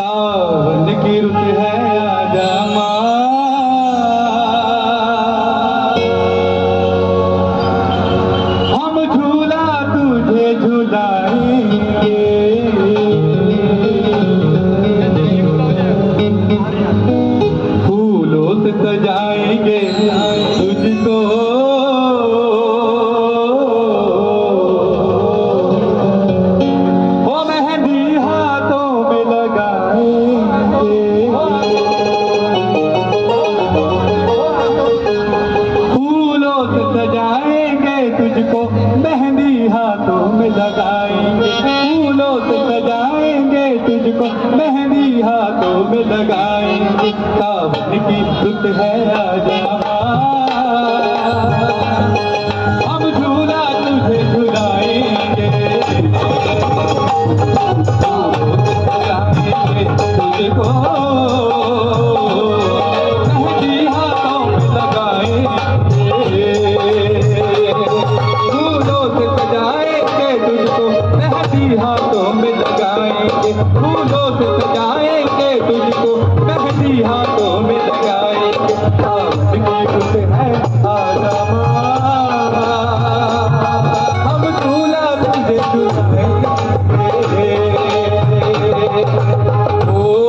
सावन की रुत है आजा माँ, हम झूला तुझे झुलाएंगे, फूलों से सजाएंगे तुझको, वो मेहंदी हाथों में लगाएंगे, फूलों से सजाएंगे तुझको, मेहंदी हाथों में लगाएंगे, फूलों से सजाएंगे तुझको, मेहंदी हाथों में लगाएंगे। सावन की रुत है आजा माँ, हम झूला तुझे झुलाएंगे, सजाएंगे तुझको, मेहंदी हाथों में लगाएंगे, फूलों से सजाएंगे तुझको, मेहंदी हाथों में लगाएंगे, फूलों से सजाएंगे तुझको, मेहंदी हाथों में लगाएंगे। सावन की रुत है आजा माँ, हम झूला तुझे झुलाएंगे। ओ,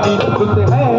की रुत है